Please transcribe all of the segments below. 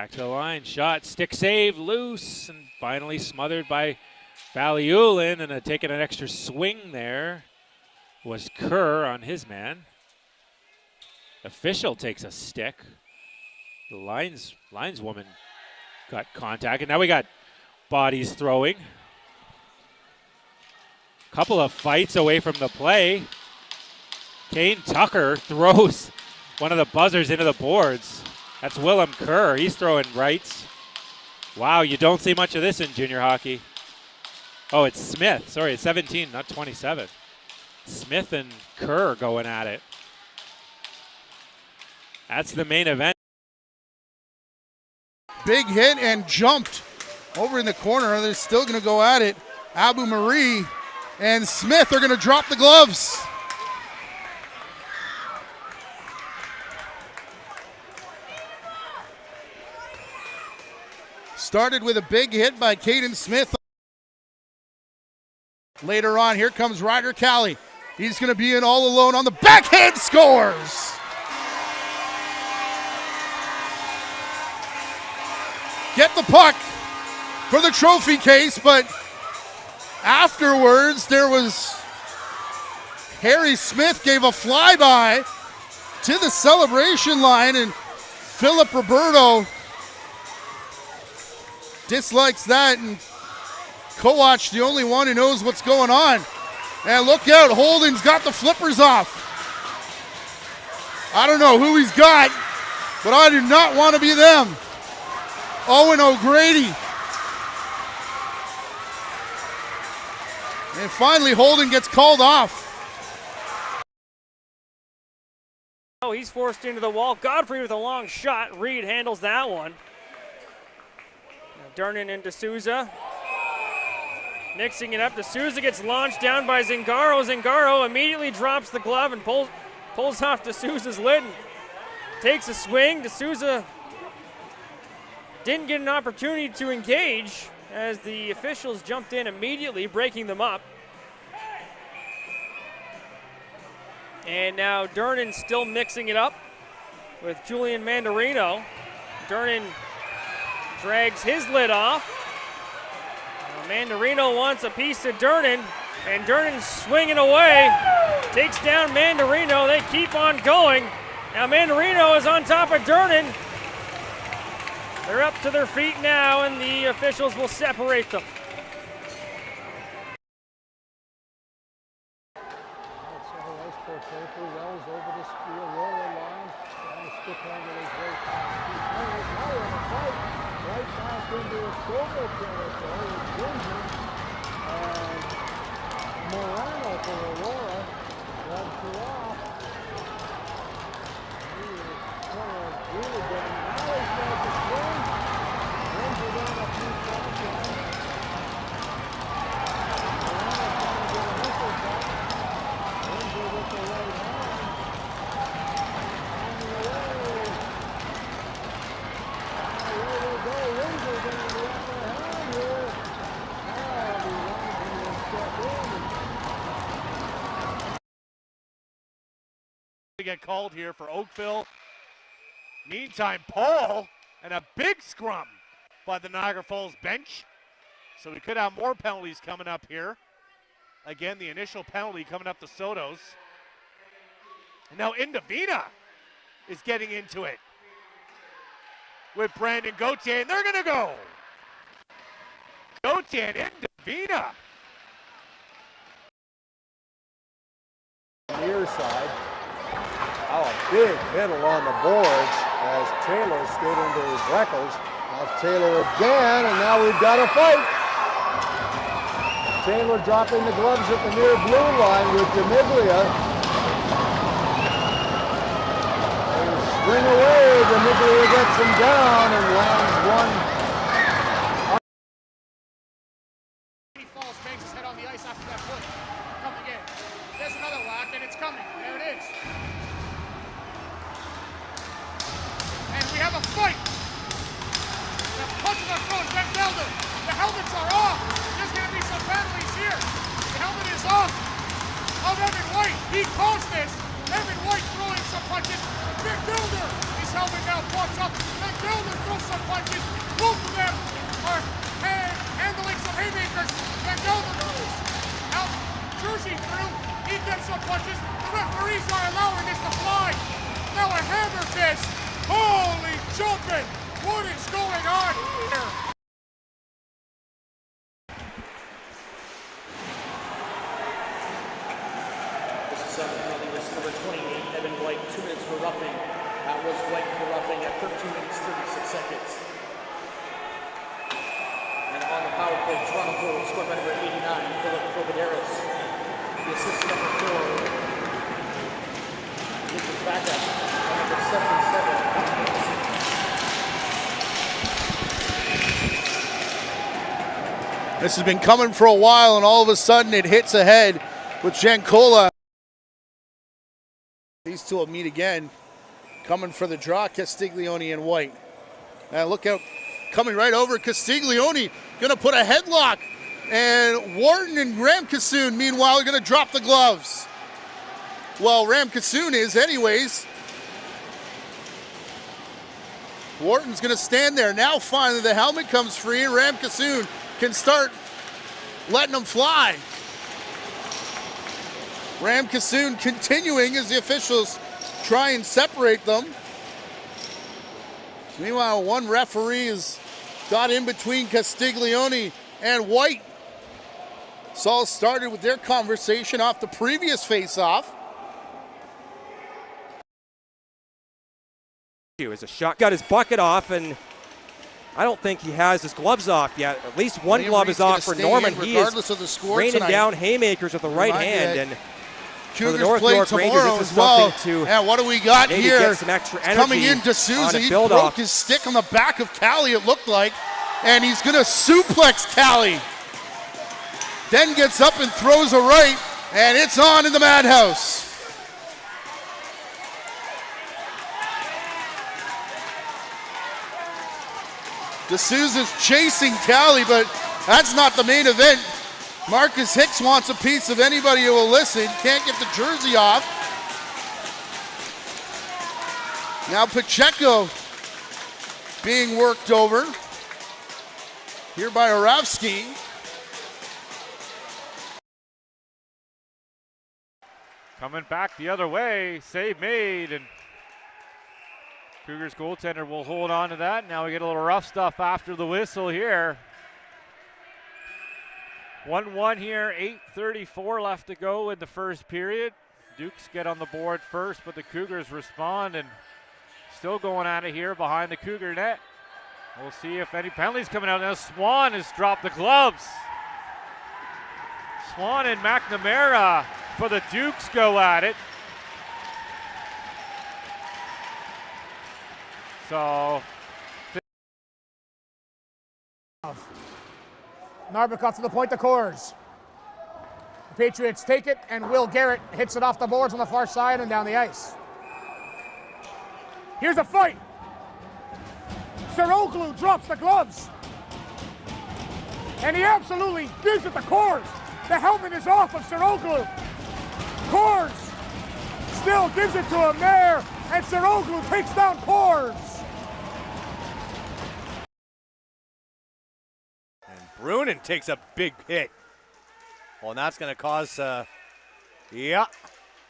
Back to the line, shot, stick save, loose, and finally smothered by Valiulin, and taking an extra swing there was Kerr on his man. Official takes a stick. The lineswoman got contact, and now we got bodies throwing. Couple of fights away from the play. Kane Tucker throws one of the buzzers into the boards. That's Willem Kerr. He's throwing rights. Wow, you don't see much of this in junior hockey. Oh, it's Smith. Sorry, it's 17, not 27. Smith and Kerr going at it. That's the main event. Big hit and jumped over in the corner. They're still going to go at it. Abu Marie and Smith are going to drop the gloves. Started with a big hit by Caden Smith. Later on, here comes Ryder Cali. He's going to be in all alone on the backhand, scores! Get the puck for the trophy case, but afterwards there was Harry Smith gave a flyby to the celebration line, and Philip Roberto dislikes that, and Kowach, the only one who knows what's going on. And look out, Holden's got the flippers off. I don't know who he's got, but I do not want to be them. Owen O'Grady. And finally, Holden gets called off. Oh, he's forced into the wall. Godfrey with a long shot. Reed handles that one. Now Durnan into D'Souza. Mixing it up. D'Souza gets launched down by Zingaro. Zingaro immediately drops the glove and pulls off D'Souza's lid and takes a swing. D'Souza didn't get an opportunity to engage as the officials jumped in immediately, breaking them up. And now Durnan still mixing it up with Julian Mandarino. Durnan drags his lid off. Now Mandarino wants a piece of Durnan, and Durnan swinging away. Takes down Mandarino. They keep on going. Now Mandarino is on top of Durnan. They're up to their feet now, and the officials will separate them. Get called here for Oakville. Meantime, Paul, and a big scrum by the Niagara Falls bench. So we could have more penalties coming up here. Again, the initial penalty coming up to Sotos. And now Indovina is getting into it with Brandon Gauthier, and they're going to go. Gauthier and Indovina. Near side. Oh, a big hit along the boards as Taylor stood into his Reckles. Now Taylor again, and now we've got a fight. Taylor dropping the gloves at the near blue line with Demiglia. They swing away, Demiglia gets him down and lands one. He falls, bangs his head on the ice after that push. Coming in. There's another whack, and it's coming. There it is. We have a fight. The punches are thrown. Ben Belder. The helmets are off. There's going to be some penalties here. The helmet is off of Evan White. He caused this. Evan White throwing some punches. Ben Belder. His helmet now pops up. Ben Belder throws some punches. punches. The referees are allowing this to fly. Now a hammer fist. Holy jumping. What is going on here? This is penalty list number 28, Evan White, 2 minutes for roughing. That was White for roughing at 13 minutes 36 seconds. And on the power play, Toronto goal scored by number 89, Philip Provideris. The assist number 4, Lucas Baca, number 77. This has been coming for a while, and all of a sudden it hits ahead with Jankola. These two will meet again. Coming for the draw, Castiglione and White. Now look out, coming right over, Castiglione gonna put a headlock. And Wharton and Ramkissoon, meanwhile, are gonna drop the gloves. Well, Ramkissoon is anyways. Wharton's gonna stand there. Now finally the helmet comes free and Ramkissoon can start letting them fly. Ramkissoon continuing as the officials try and separate them. Meanwhile, one referee has got in between Castiglione and White. This all started with their conversation off the previous face-off. As a shot got his bucket off, and I don't think he has his gloves off yet. At least one glove is off for Norman. He is raining down haymakers with the right hand, and for the North York Rangers, this is something to and what do we got maybe here? get some extra energy Coming in, D'Souza, he broke build-off. his stick on the back of Callie, it looked like, and he's gonna suplex Callie. Then gets up and throws a right, and it's on in the Madhouse. D'Souza's chasing Callie, but that's not the main event. Marcus Hicks wants a piece of anybody who will listen. Can't get the jersey off. Now Pacheco being worked over here by Oravsky. Coming back the other way, save made, and Cougars goaltender will hold on to that. Now we get a little rough stuff after the whistle here. 1-1 here, 8:34 left to go in the first period. Dukes get on the board first, but the Cougars respond and still going at it here behind the Cougar net. We'll see if any penalties coming out. Now Swan has dropped the gloves. Swan and McNamara for the Dukes go at it. So Narbikoff to the point to Coors. The Patriots take it, and Will Garrett hits it off the boards on the far side and down the ice. Here's a fight. Saroglu drops the gloves. And he absolutely gives it to Coors. The helmet is off of Saroglu. Coors still gives it to him there, and Saroglu takes down Coors. Brunin takes a big hit. Well, and that's going to cause, yeah,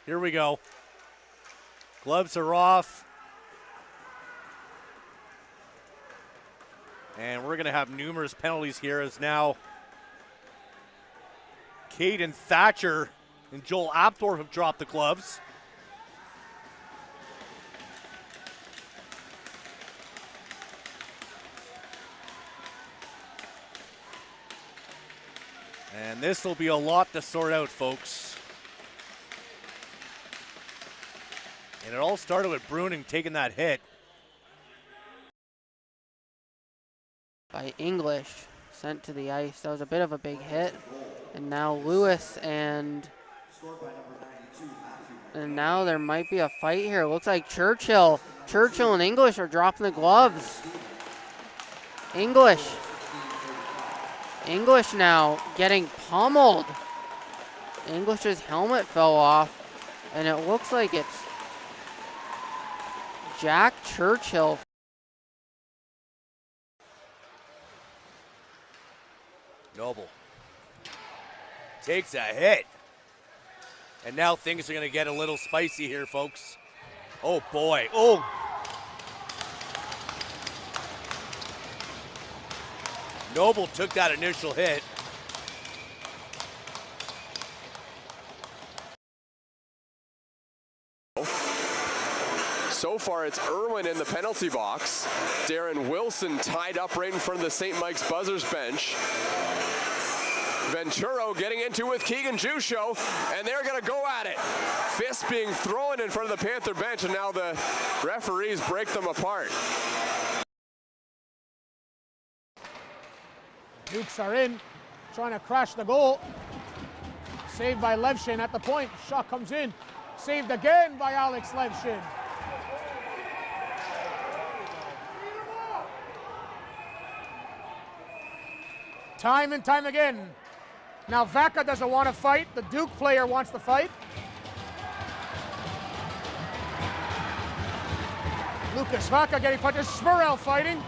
here we go. Gloves are off. And we're going to have numerous penalties here as now Caden Thatcher and Joel Apthorpe have dropped the gloves. And this will be a lot to sort out, folks. And it all started with Bruning taking that hit. By English, sent to the ice. That was a bit of a big hit. And now Lewis and now there might be a fight here. It looks like Churchill and English are dropping the gloves. English now getting pummeled. English's helmet fell off, and it looks like it's Jack Churchill. Noble takes a hit. And now things are going to get a little spicy here, folks. Oh, boy. Oh. Noble took that initial hit. So far, it's Irwin in the penalty box. Darren Wilson tied up right in front of the St. Mike's Buzzers bench. Venturo getting into with Keegan Jusho, and they're going to go at it. Fists being thrown in front of the Panther bench, and now the referees break them apart. Dukes are in, trying to crash the goal. Saved by Levshin at the point. Shot comes in. Saved again by Alex Levshin. Time and time again. Now Vaca doesn't want to fight. The Duke player wants to fight. Lucas Vaca getting punches. Smurrell fighting.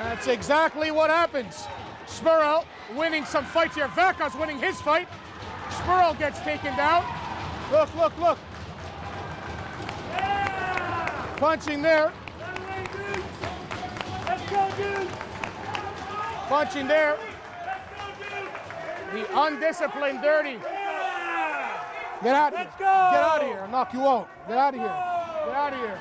That's exactly what happens. Smurrell winning some fights here. Vaca's winning his fight. Smurrell gets taken down. Look, look, look. Yeah! Punching there. Let's go, Duke! Punching there. The undisciplined Dirty. Get out of here. Get out of here. I'll knock you out. Get out of here. Get out of here.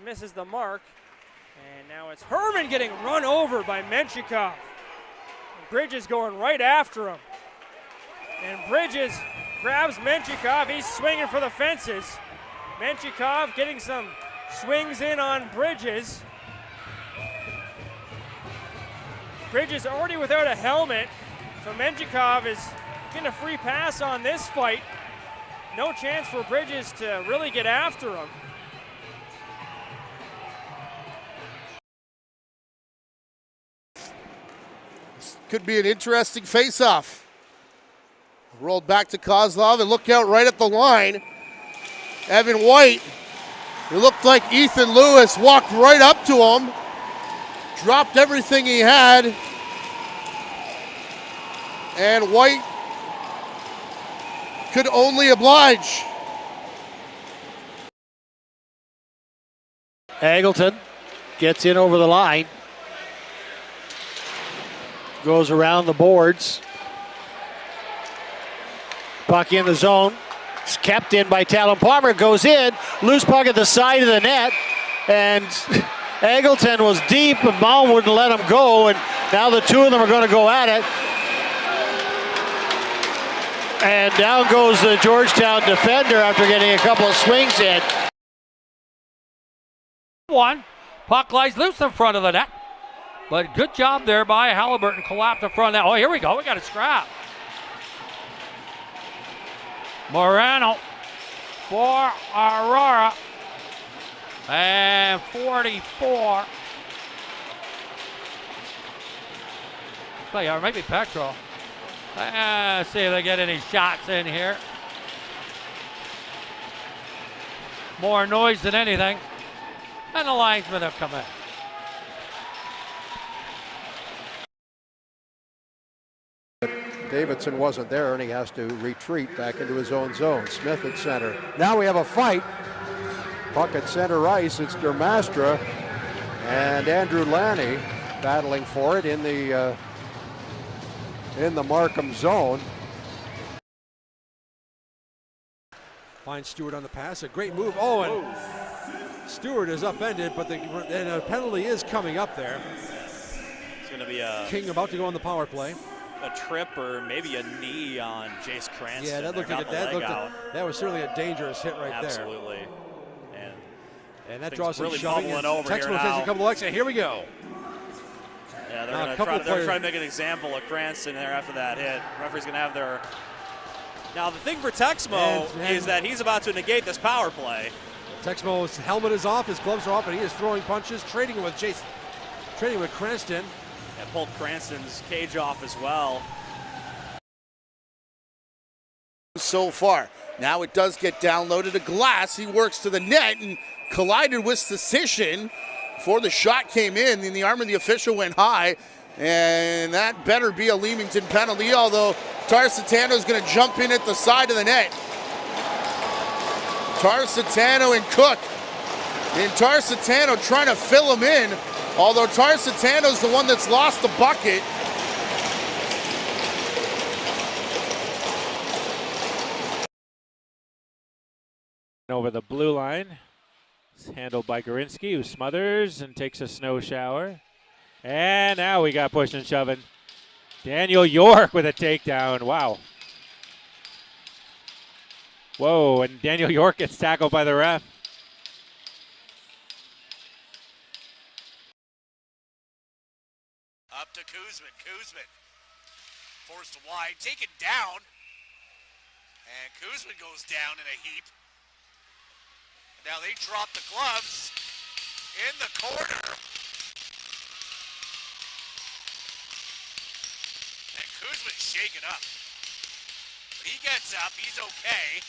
Misses the mark, and now it's Herman getting run over by Menchikov. Bridges going right after him, and Bridges grabs Menchikov. He's swinging for the fences. Menchikov getting some swings in on Bridges. Bridges already without a helmet, so Menchikov is getting a free pass on this fight. No chance for Bridges to really get after him. Could be an interesting face-off. Rolled back to Kozlov and look out right at the line. Evan White. It looked like Ethan Lewis walked right up to him. Dropped everything he had. And White could only oblige. Angleton gets in over the line. Goes around the boards. Puck in the zone. It's kept in by Talon Palmer. Goes in. Loose puck at the side of the net. And Angleton was deep, and Malm wouldn't let him go. And now the two of them are going to go at it. And down goes the Georgetown defender after getting a couple of swings in. One. Puck lies loose in front of the net. But good job there by Halliburton. Collapsed in front of that. Oh, here we go. We got a scrap. Morano for Aurora. And 44. Or maybe Petro. See if they get any shots in here. More noise than anything. And the linesmen have come in. Davidson wasn't there, and he has to retreat back into his own zone. Smith at center. Now we have a fight. Puck at center ice. It's Dermastra and Andrew Lanny battling for it in the Markham zone. Finds Stewart on the pass. A great move. Oh, and Stewart is upended, but the penalty is coming up there. It's going to be a King about to go on the power play. A trip or maybe a knee on Jace Cranston. Yeah, that was certainly a dangerous hit right there. Absolutely. And And that Things draws some really shoving. bubbling over here Textbook now. takes a couple of extra. Here we go. Yeah, they're going to try to make an example of Cranston there after that hit. Referee's going to have their. Now, the thing for Texmo is that he's about to negate this power play. Texmo's helmet is off, his gloves are off, and he is throwing punches, trading with Cranston. And pulled Cranston's cage off as well. So far. Now it does get downloaded to glass. He works to the net and collided with Sission before the shot came in. And the arm of the official went high. And that better be a Leamington penalty, although Tarsitano is going to jump in at the side of the net. Tarsitano and Cook. And Tarsitano trying to fill him in, although Tarsitano's the one that's lost the bucket. Over the blue line. It's handled by Gorinsky, who smothers and takes a snow shower. And now we got pushing and shoving. Daniel York with a takedown. Wow. Whoa, and Daniel York gets tackled by the ref. Up to Kuzmin. Kuzmin forced wide, taken down. And Kuzmin goes down in a heap. Now they drop the gloves in the corner. And Kuzmin's shaken up. But he gets up, he's okay.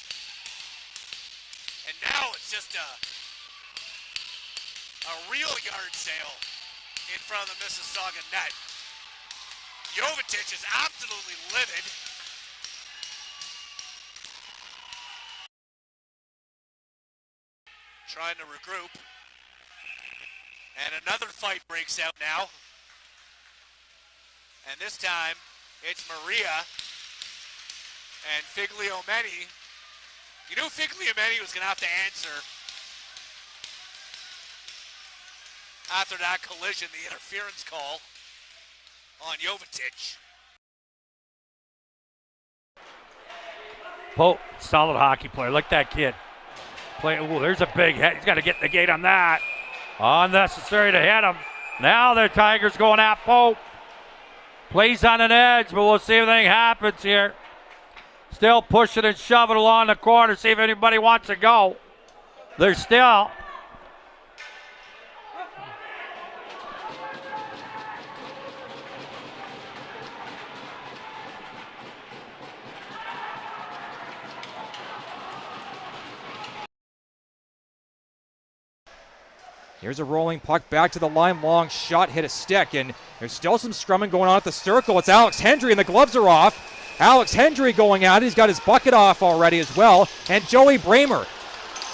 And now it's just a real yard sale in front of the Mississauga net. Jovetic is absolutely livid. Trying to regroup. And another fight breaks out now. And this time, it's Maria and Figliomeni. You knew Figliomeni was going to have to answer after that collision, the interference call on Jovetic. Pope, solid hockey player. Look at that kid. Ooh, there's a big hit. He's got to get the gate on that. Unnecessary to hit him. Now the Tigers going at Pope. Plays on an edge, but we'll see if anything happens here. Still pushing and shoving along the corner. See if anybody wants to go. There's still. Here's a rolling puck back to the line, long shot, hit a stick, and there's still some scrumming going on at the circle. It's Alex Hendry, and the gloves are off. Alex Hendry going at it. He's got his bucket off already as well. And Joey Bramer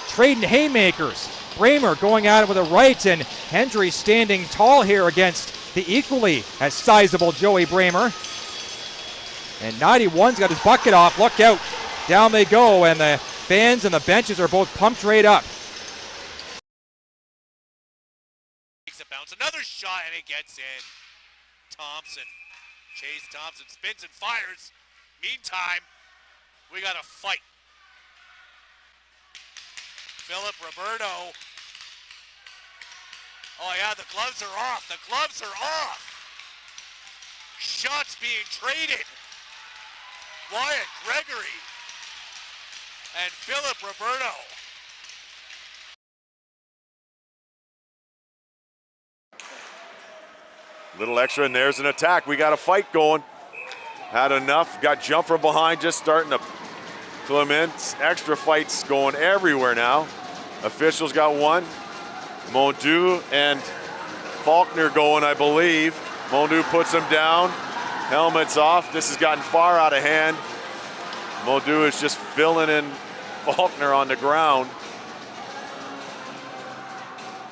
trading haymakers. Bramer going at it with a right, and Hendry standing tall here against the equally as sizable Joey Bramer. And 91's got his bucket off. Look out. Down they go, and the fans and the benches are both pumped right up. Another shot, and it gets in. Thompson, Chase Thompson spins and fires. Meantime, we got a fight. Philip Roberto. Oh yeah, the gloves are off. The gloves are off. Shots being traded. Wyatt Gregory and Philip Roberto. Little extra, and there's an attack. We got a fight going. Had enough, got jumped from behind, just starting to fill him in. Extra fights going everywhere now. Officials got one. Mondu and Faulkner going, I believe. Mondu puts him down. Helmet's off. This has gotten far out of hand. Mondu is just filling in Faulkner on the ground.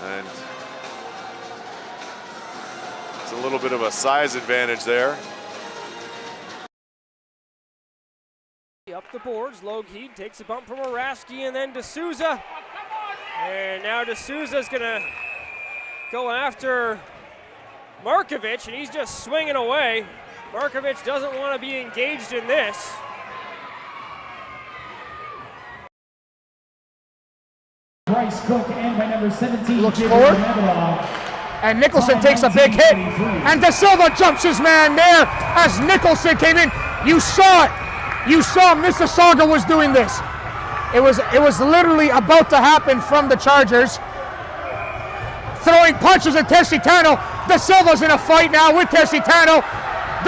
And it's a little bit of a size advantage there. Up the boards, Lougheed takes a bump from Araski and then D'Souza. And now D'Souza's gonna go after Markovic, and he's just swinging away. Markovic doesn't want to be engaged in this. Bryce Cook and by number 17. Looks forward. And Nicholson takes a big hit. And De Silva jumps his man there as Nicholson came in. You saw it. You saw Mississauga was doing this. It was literally about to happen from the Chargers. Throwing punches at Tessitano. De Silva's in a fight now with Tessitano.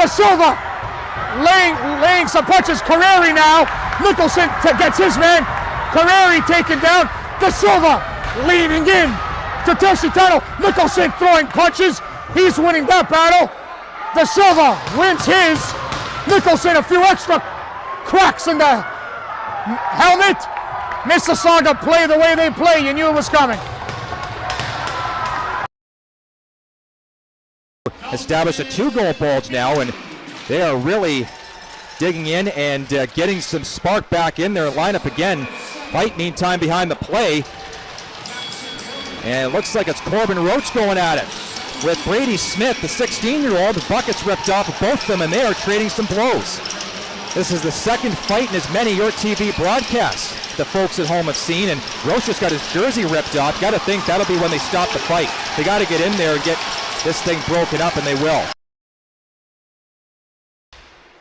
De Silva laying some punches. Carreri now. Nicholson gets his man. Carreri taken down. De Silva leaning in to Tessitano. Nicholson throwing punches. He's winning that battle. De Silva wins his. Nicholson a few extra cracks in the helmet. Mississauga play the way they play. You knew it was coming. Established a 2-goal bulge now, and they are really digging in and getting some spark back in their lineup again. Fight meantime behind the play. And it looks like it's Corbin Roach going at it with Brady Smith, the 16-year-old. The bucket's ripped off of both of them, and they are trading some blows. This is the second fight in as many Your TV broadcasts the folks at home have seen, and Roach just got his jersey ripped off. Got to think that'll be when they stop the fight. They got to get in there and get this thing broken up, and they will.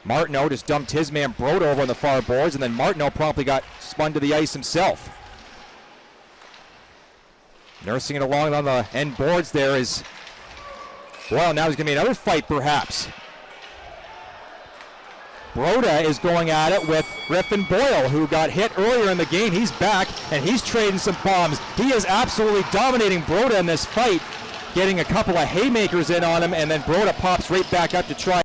Martineau just dumped his man Broda over on the far boards, and then Martineau promptly got spun to the ice himself. Nursing it along on the end boards there is Boyle. Now there's going to be another fight perhaps. Broda is going at it with Griffin Boyle, who got hit earlier in the game. He's back, and he's trading some bombs. He is absolutely dominating Broda in this fight, getting a couple of haymakers in on him, and then Broda pops right back up to try.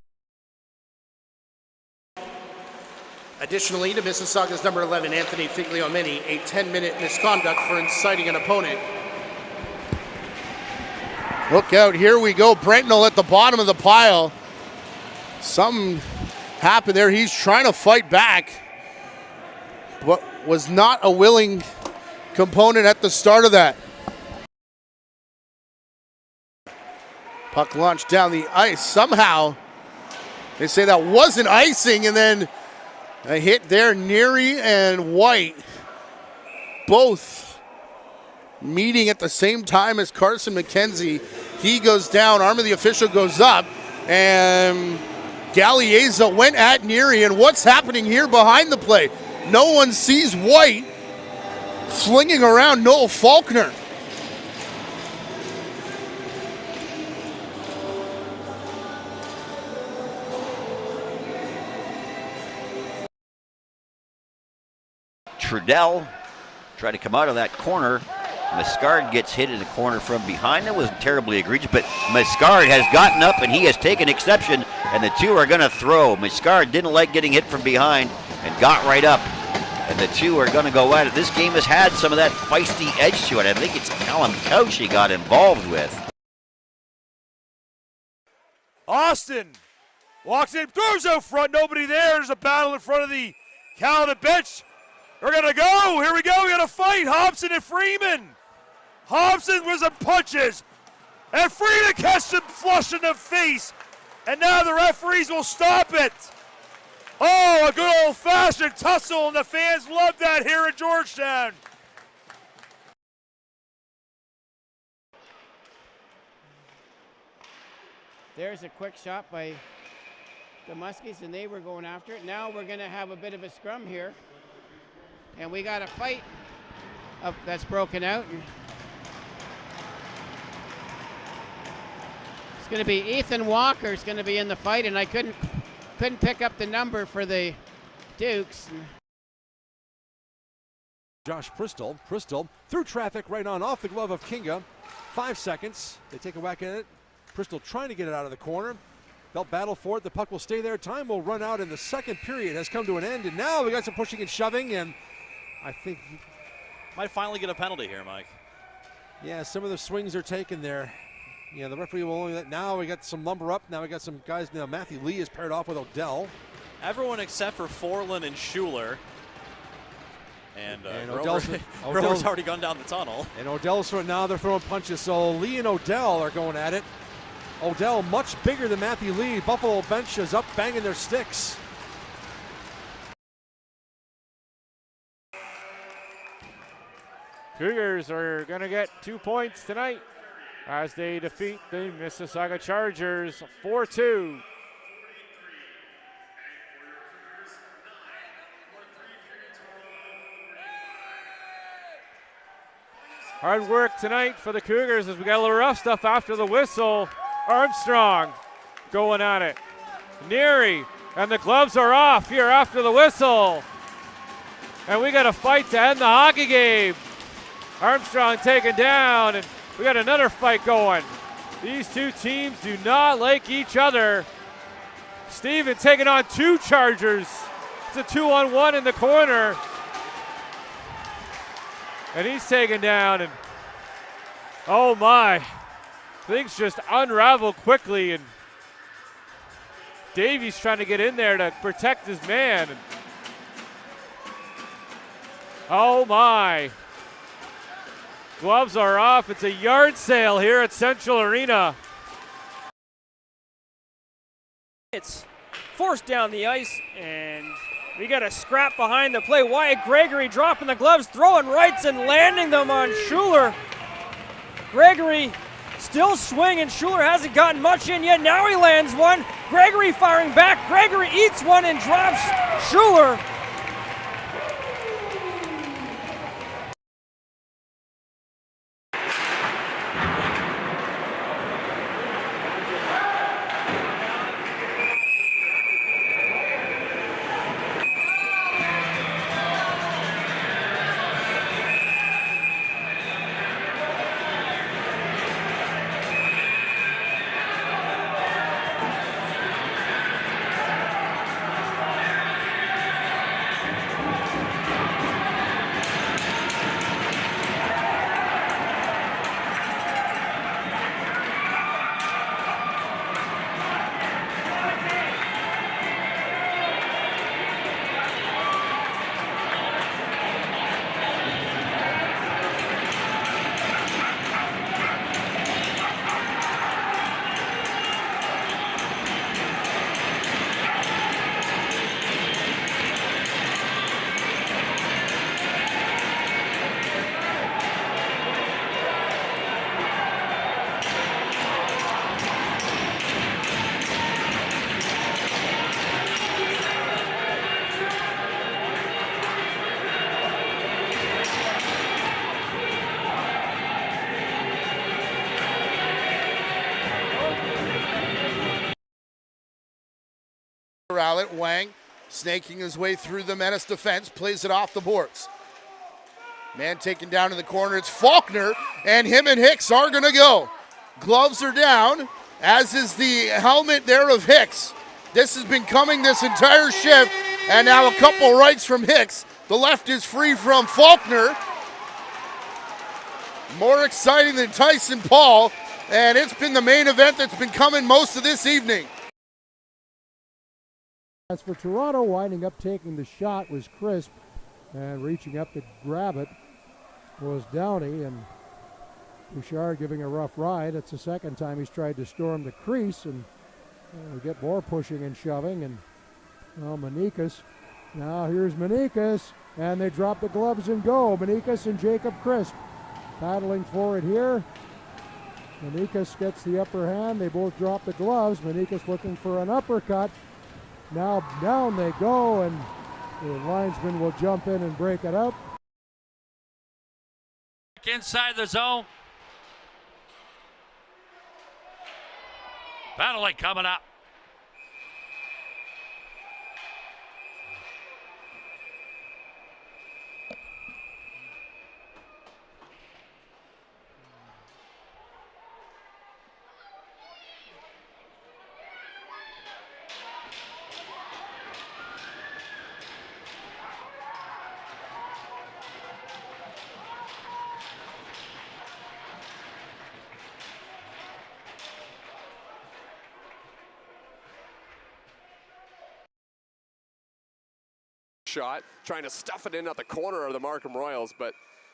Additionally, to Mississauga's number 11, Anthony Figliomeni, a 10-minute misconduct for inciting an opponent. Look out, here we go. Brentnell at the bottom of the pile. Something happened there. He's trying to fight back, but was not a willing component at the start of that. Puck launched down the ice. Somehow, they say that wasn't icing, and then a hit there. Neary and White both meeting at the same time as Carson McKenzie. He goes down, arm of the official goes up, and Galieza went at Neary. And what's happening here behind the play? No one sees White flinging around Noel Faulkner. Trudell tried to come out of that corner. Mascard gets hit in the corner from behind. That wasn't terribly egregious, but Mascard has gotten up and he has taken exception, and the two are going to throw. Mascard didn't like getting hit from behind and got right up, and the two are going to go at it. This game has had some of that feisty edge to it. I think it's Callum Couch he got involved with. Austin walks in, throws out front, nobody there. There's a battle in front of the Caledon bench. We're going to go. Here we go. We got a fight. Hobson and Freeman. Hobson with some punches. And Freeman catches him flush in the face. And now the referees will stop it. Oh, a good old-fashioned tussle, and the fans love that here in Georgetown. There's a quick shot by the Muskies, and they were going after it. Now we're going to have a bit of a scrum here. And we got a fight that's broken out. It's going to be Ethan Walker's going to be in the fight, and I couldn't pick up the number for the Dukes. Josh Bristol through traffic right on off the glove of Kinga. 5 seconds. They take a whack at it. Bristol trying to get it out of the corner. They'll battle for it. The puck will stay there. Time will run out, and the second period has come to an end. And now we got some pushing and shoving, and I think might finally get a penalty here, Mike. Yeah, some of the swings are taken there. Yeah, the referee will only let. Now we got some lumber up. Now we got some guys. Now Matthew Lee is paired off with Odell. Everyone except for Forlin and Schuler. And Odell's Grover's already gone down the tunnel. And Odell's now they're throwing punches. So Lee and Odell are going at it. Odell much bigger than Matthew Lee. Buffalo bench is up banging their sticks. Cougars are going to get 2 points tonight as they defeat the Mississauga Chargers 4-2. Hard work tonight for the Cougars as we got a little rough stuff after the whistle. Armstrong going at it. Neary, and the gloves are off here after the whistle. And we got a fight to end the hockey game. Armstrong taken down, and we got another fight going. These two teams do not like each other. Steven taking on 2 Chargers. It's a 2-on-1 in the corner. And he's taken down, and oh my, things just unravel quickly, and Davies trying to get in there to protect his man. And oh my, gloves are off. It's a yard sale here at Central Arena. It's forced down the ice, and we got a scrap behind the play. Wyatt Gregory dropping the gloves, throwing rights and landing them on Schuler. Gregory still swinging. Schuler hasn't gotten much in yet. Now he lands one. Gregory firing back. Gregory eats one and drops Schuler. Outlet, Wang snaking his way through the Menace defense, plays it off the boards. Man taken down in the corner, it's Faulkner, and him and Hicks are gonna go. Gloves are down, as is the helmet there of Hicks. This has been coming this entire shift, and now a couple rights from Hicks. The left is free from Faulkner. More exciting than Tyson Paul, and it's been the main event that's been coming most of this evening. As for Toronto, winding up taking the shot was Crisp, and reaching up to grab it was Downey, and Bouchard giving a rough ride. It's the second time he's tried to storm the crease, and we get more pushing and shoving, and Manikas. Now here's Manikas, and they drop the gloves and go. Manikas and Jacob Crisp battling for it here. Manikas gets the upper hand. They both drop the gloves. Manikas looking for an uppercut. Now down they go, and the linesman will jump in and break it up. Inside the zone. Battling coming up. Shot, trying to stuff it in at the corner of the Markham Royals, but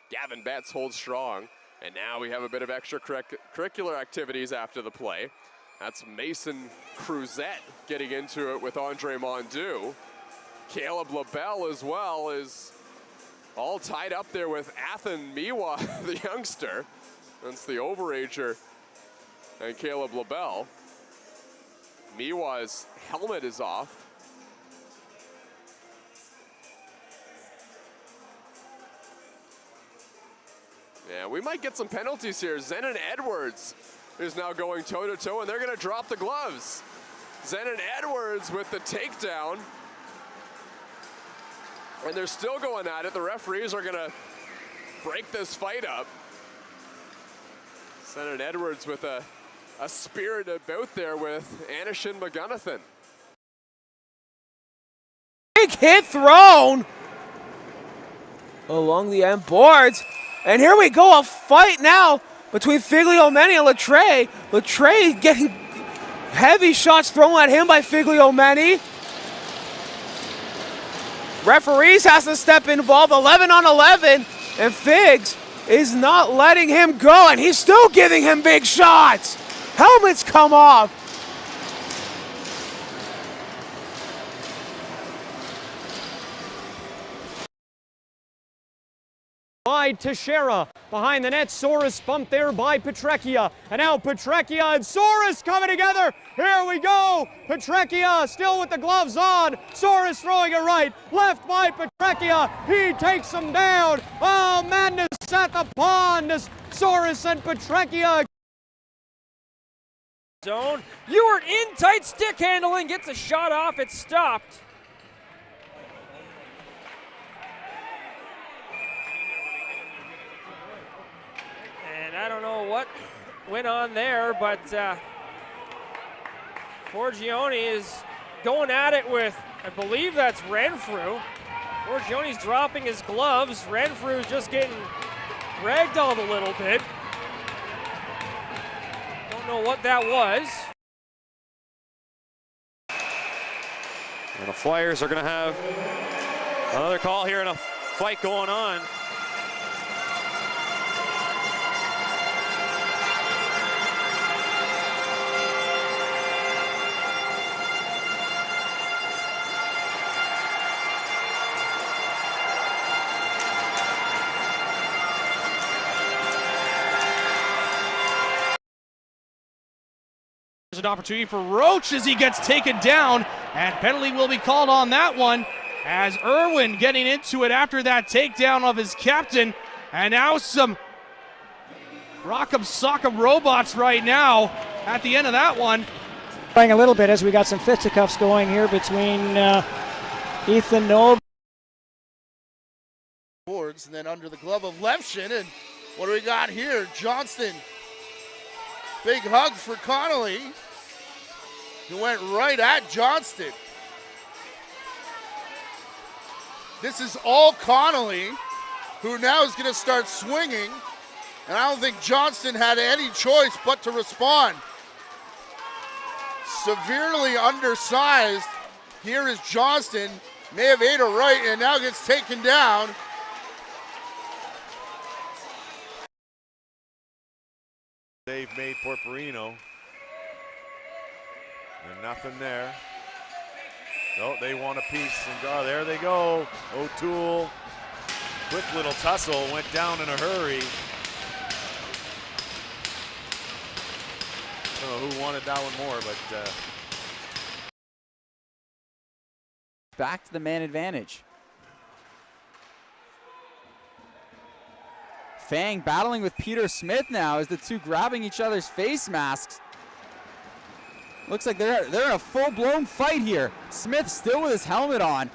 Gavin Betts holds strong. And now we have a bit of extracurricular activities after the play. That's Mason Cruzette getting into it with Andre Mondu. Caleb LaBelle as well is All tied up there with Athen Miwa, the youngster. That's the overager, and Caleb LaBelle. Miwa's helmet is off. Yeah, we might get some penalties here. Zenon Edwards is now going toe-to-toe, and they're going to drop the gloves. Zenon Edwards with the takedown. And they're still going at it. The referees are going to break this fight up. Zenon Edwards with a spirited bout there with Anishin McGunnathan. Big hit thrown along the end boards. And here we go, a fight now between Figliomeni and Latreille. Latreille getting heavy shots thrown at him by Figliomeni. Referees has to step involved, 11 on 11, and Figs is not letting him go, and he's still giving him big shots. Helmets come off. By Teixeira, behind the net, Soros bumped there by Petrecchia, and now Petrecchia and Soros coming together. Here we go, Petrecchia still with the gloves on, Soros throwing it right, left by Petrecchia, he takes him down. Oh, madness at the pond as Soros and Petrecchia. Zone, Ewart in tight stick handling, gets a shot off, it's stopped. I don't know what went on there, but Forgione is going at it with, I believe that's Renfrew. Forgione's dropping his gloves. Renfrew's just getting ragdolled a little bit. Don't know what that was. And the Flyers are going to have another call here and a fight going on. There's an opportunity for Roach as he gets taken down, and penalty will be called on that one as Irwin getting into it after that takedown of his captain. And now some rock'em sock'em robots right now at the end of that one. Playing a little bit as we got some fisticuffs going here between Ethan Noble. Boards, and then under the glove of Levshin, and what do we got here? Johnston. Big hug for Connolly, who went right at Johnston. This is all Connolly, who now is going to start swinging, and I don't think Johnston had any choice but to respond. Severely undersized. Here is Johnston, may have ate a right and now gets taken down. They've made Porporino. And nothing there. Oh, they want a piece. And oh, there they go. O'Toole. Quick little tussle. Went down in a hurry. I don't know who wanted that one more, but. Back to the man advantage. Fang battling with Peter Smith now as the two grabbing each other's face masks. Looks like they're in a full-blown fight here. Smith still with his helmet on.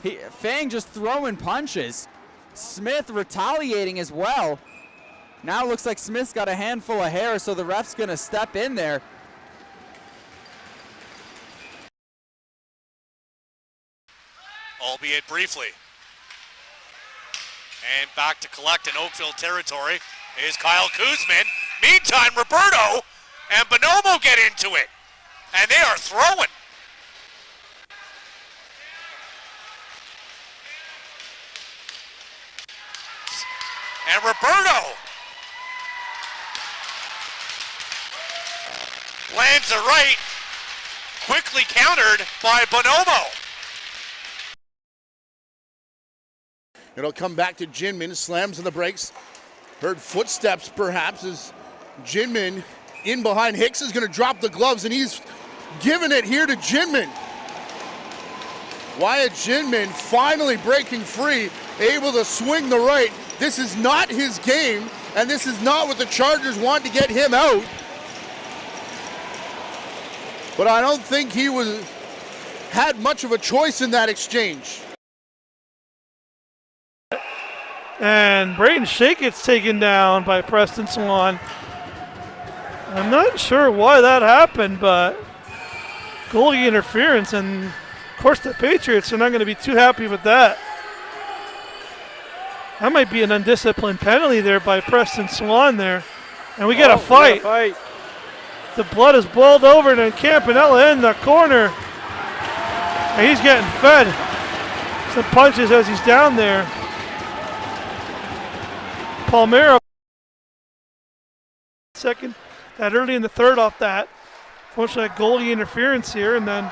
Fang just throwing punches. Smith retaliating as well. Now it looks like Smith's got a handful of hair, so the ref's gonna step in there. Albeit briefly. And back to collect in Oakville territory is Kyle Kuzmin. Meantime, Roberto and Bonomo get into it. And they are throwing. And Roberto lands a right, quickly countered by Bonomo. It'll come back to Jinmin, slams on the brakes. Heard footsteps perhaps as Jinmin in behind. Hicks is going to drop the gloves, and he's giving it here to Jinmin. Wyatt Jinmin finally breaking free, able to swing the right. This is not his game, and this is not what the Chargers want to get him out. But I don't think he had much of a choice in that exchange. And Braden Shake gets taken down by Preston Swan. I'm not sure why that happened, but goalie interference, and of course the Patriots are not going to be too happy with that. That might be an undisciplined penalty there by Preston Swan there. And we get a fight. The blood is boiled over, and then Campanella in the corner. And he's getting fed some punches as he's down there. Palmero second, that early in the third off that. Unfortunately, that goalie interference here, and then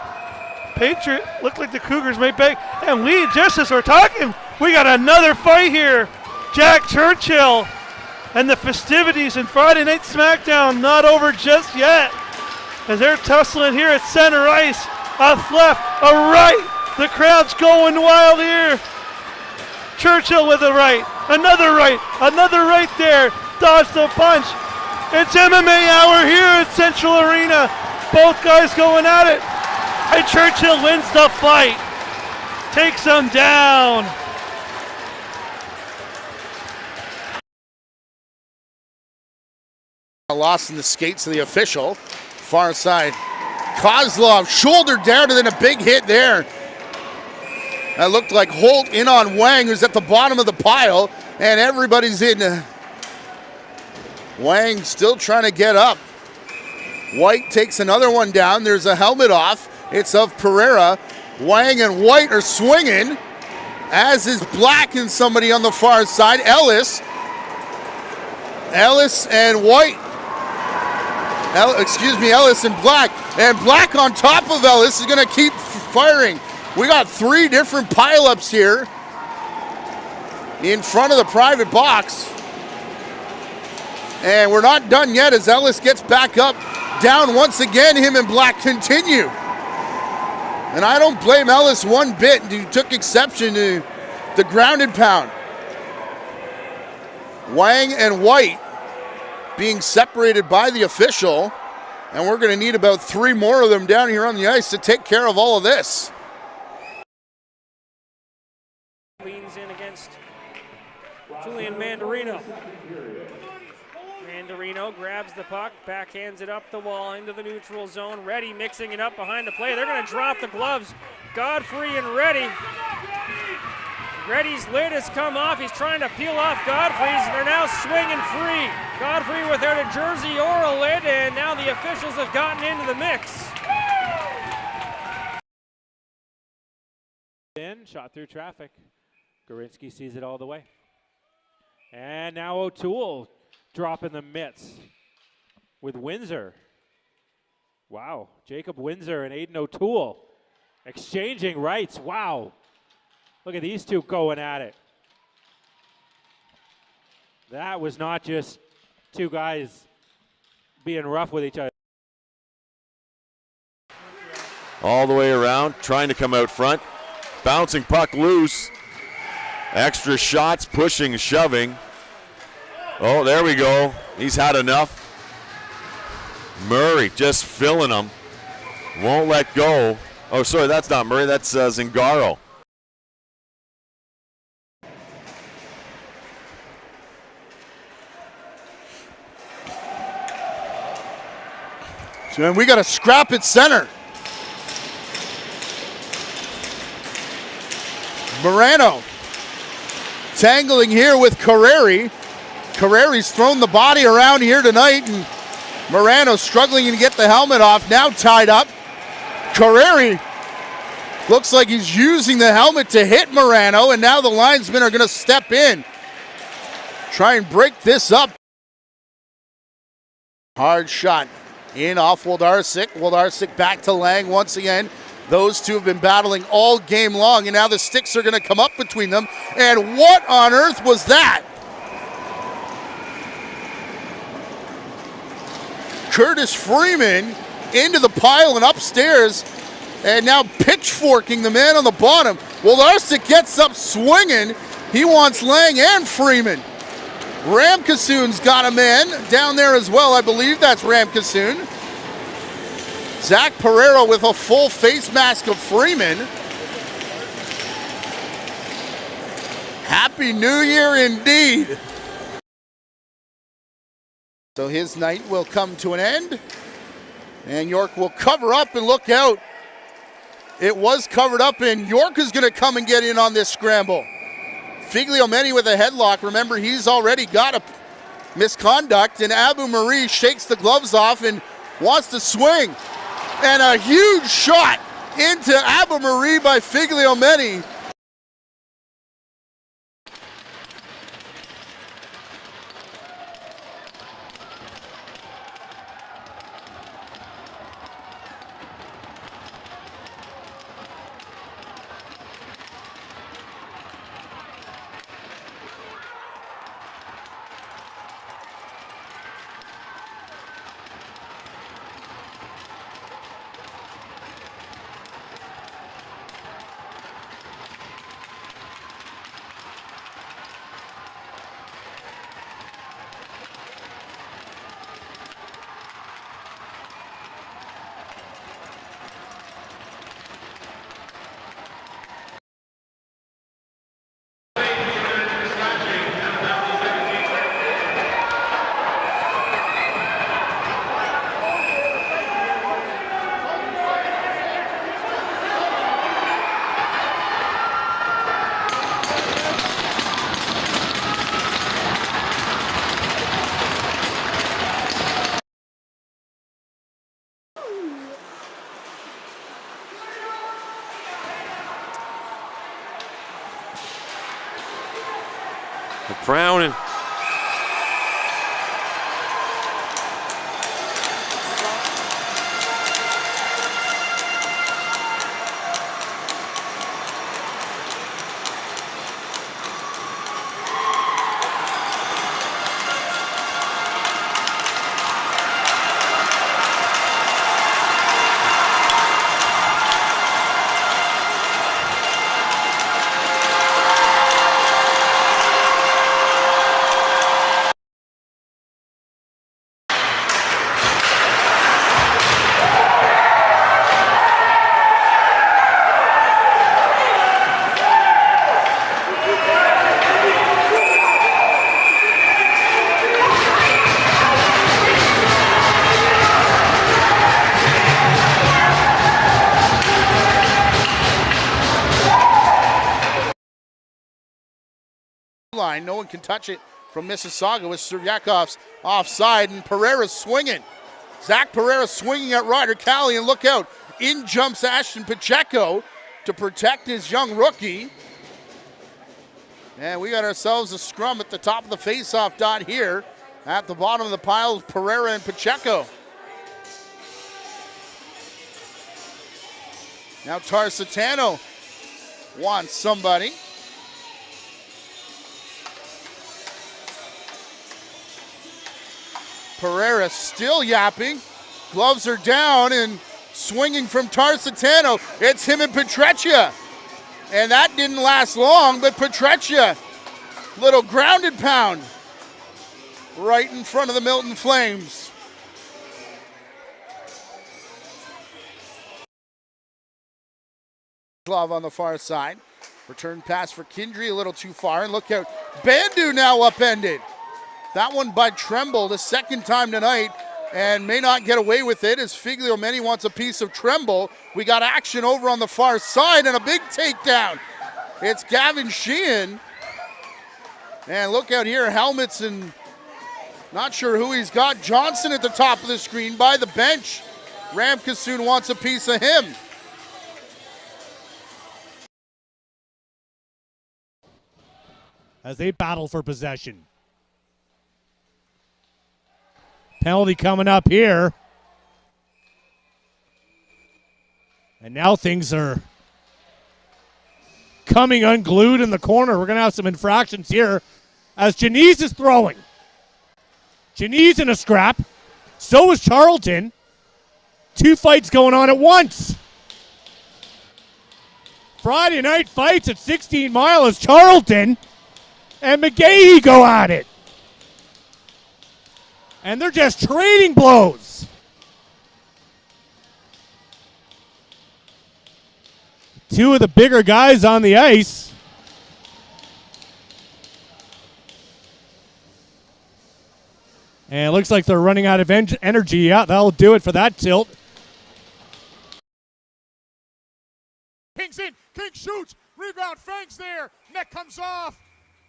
Patriot looked like the Cougars may beg. And we, just as we're talking, we got another fight here. Jack Churchill and the festivities in Friday Night SmackDown not over just yet. As they're tussling here at center ice. A left, a right. The crowd's going wild here. Churchill with a right. Another right there. Dodged the punch. It's MMA hour here at Central Arena. Both guys going at it. And Churchill wins the fight. Takes him down. Lost in the skates of the official. Far side. Kozlov shouldered down, and then a big hit there. That looked like Holt in on Wang, who's at the bottom of the pile, and everybody's in. Wang still trying to get up. White takes another one down. There's a helmet off. It's of Pereira. Wang and White are swinging, as is Black and somebody on the far side. Ellis and White. Ellis and Black. And Black on top of Ellis is going to keep firing. We got 3 different pileups here in front of the private box. And we're not done yet as Ellis gets back up. Down once again, him and Black continue. And I don't blame Ellis one bit. He took exception to the grounded pound. Wang and White being separated by the official. And we're going to need about 3 more of them down here on the ice to take care of all of this. Leans in against Julian Mandarino. Mandarino grabs the puck, backhands it up the wall into the neutral zone. Reddy mixing it up behind the play. They're going to drop the gloves. Godfrey and Reddy. Reddy's lid has come off. He's trying to peel off Godfrey's. They're now swinging free. Godfrey without a jersey or a lid, and now the officials have gotten into the mix. In, shot through traffic. Gorinsky sees it all the way. And now O'Toole dropping the mitts with Windsor. Wow, Jacob Windsor and Aiden O'Toole exchanging rights. Wow. Look at these two going at it. That was not just 2 guys being rough with each other. All the way around, trying to come out front. Bouncing puck loose. Extra shots, pushing, shoving. Oh, there we go. He's had enough. Murray just filling him. Won't let go. Oh, sorry, that's not Murray. That's Zingaro. So we got a scrap at center. Morano tangling here with Carreri. Carreri's thrown the body around here tonight, and Morano struggling to get the helmet off, now tied up. Carreri looks like he's using the helmet to hit Morano, and now the linesmen are going to step in. Try and break this up. Hard shot in off Wlodarczyk. Wlodarczyk back to Lang once again. Those two have been battling all game long, and now the sticks are going to come up between them. And what on earth was that? Curtis Freeman into the pile and upstairs, and now pitchforking the man on the bottom. Wolarsik gets up swinging. He wants Lang and Freeman. Ramkissoon's got a man down there as well. I believe that's Ramkissoon. Zach Pereira with a full face mask of Freeman. Happy New Year indeed. So his night will come to an end, and York will cover up, and look out. It was covered up, and York is going to come and get in on this scramble. Figliomeni with a headlock. Remember, he's already got a misconduct, and Abu Marie shakes the gloves off and wants to swing. And a huge shot into Abu Marie by Figliomeni. Brown and line. No one can touch it from Mississauga with Suryakov's offside, and Pereira's swinging. Zach Pereira swinging at Ryder Cali, and look out, in jumps Ashton Pacheco to protect his young rookie. And we got ourselves a scrum at the top of the face-off dot here. At the bottom of the pile, Pereira and Pacheco. Now Tarsitano wants somebody. Pereira still yapping. Gloves are down, and swinging from Tarsitano. It's him and Petreccia. And that didn't last long, but Petreccia, little grounded pound right in front of the Milton Flames. Glove on the far side. Return pass for Kindry, a little too far, and look out, Bandu now upended. That one by Tremble the second time tonight, and may not get away with it as Figliomeni wants a piece of Tremble. We got action over on the far side and a big takedown. It's Gavin Sheehan. And look out here, helmets, and not sure who he's got. Johnson at the top of the screen by the bench. Ramkissoon wants a piece of him. As they battle for possession. Penalty coming up here. And now things are coming unglued in the corner. We're going to have some infractions here as Janice is throwing. Janice in a scrap. So is Charlton. Two fights going on at once. Friday night fights at 16 Mile as Charlton and McGahee go at it. And they're just trading blows. Two of the bigger guys on the ice. And it looks like they're running out of energy. Yeah, that'll do it for that tilt. King's in. King shoots. Rebound. Fangs there. Net comes off.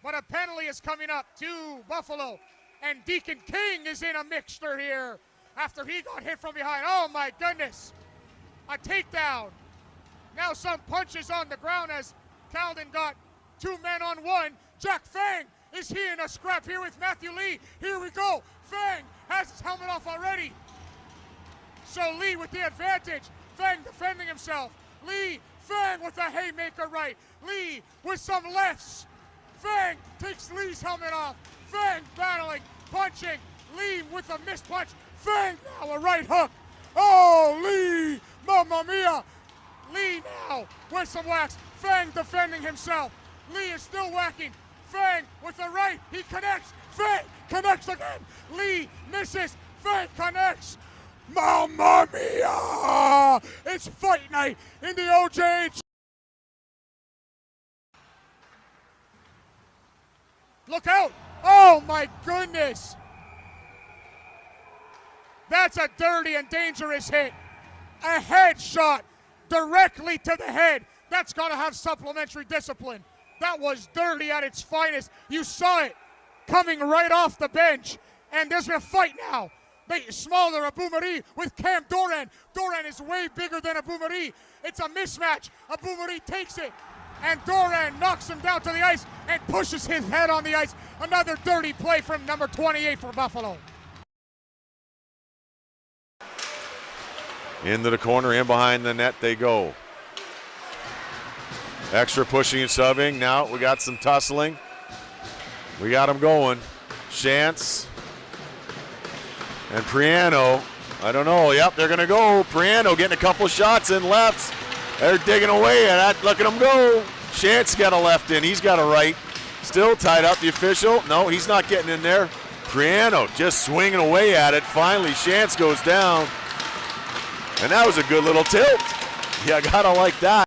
But a penalty is coming up to Buffalo. And Deacon King is in a mixture here after he got hit from behind. Oh, my goodness. A takedown. Now some punches on the ground as Calden got two men on one. Jack Fang, is he in a scrap here with Matthew Lee? Here we go. Fang has his helmet off already. So Lee with the advantage. Fang defending himself. Lee, Fang with a haymaker right. Lee with some lefts. Fang takes Lee's helmet off. Fang battling, punching. Lee with a missed punch. Fang now a right hook. Oh, Lee, mamma mia. Lee now with some whacks. Fang defending himself. Lee is still whacking. Fang with the right. He connects. Fang connects again. Lee misses. Fang connects. Mamma mia! It's fight night in the OJHL. Look out! Oh my goodness! That's a dirty and dangerous hit. A headshot directly to the head. That's got to have supplementary discipline. That was dirty at its finest. You saw it coming right off the bench. And there's a fight now. Smaller Aboumari with Cam Doran. Doran is way bigger than Aboumari. It's a mismatch. Aboumari takes it. And Doran knocks him down to the ice and pushes his head on the ice. Another dirty play from number 28 for Buffalo. Into the corner, in behind the net they go. Extra pushing and subbing. Now we got some tussling. We got them going. Shantz and Priano. I don't know. Yep, they're going to go. Priano getting a couple shots in lefts. They're digging away at that. Look at them go. Shantz got a left in. He's got a right. Still tied up. The official. No, he's not getting in there. Priano just swinging away at it. Finally, Shantz goes down. And that was a good little tilt. Yeah, gotta like that.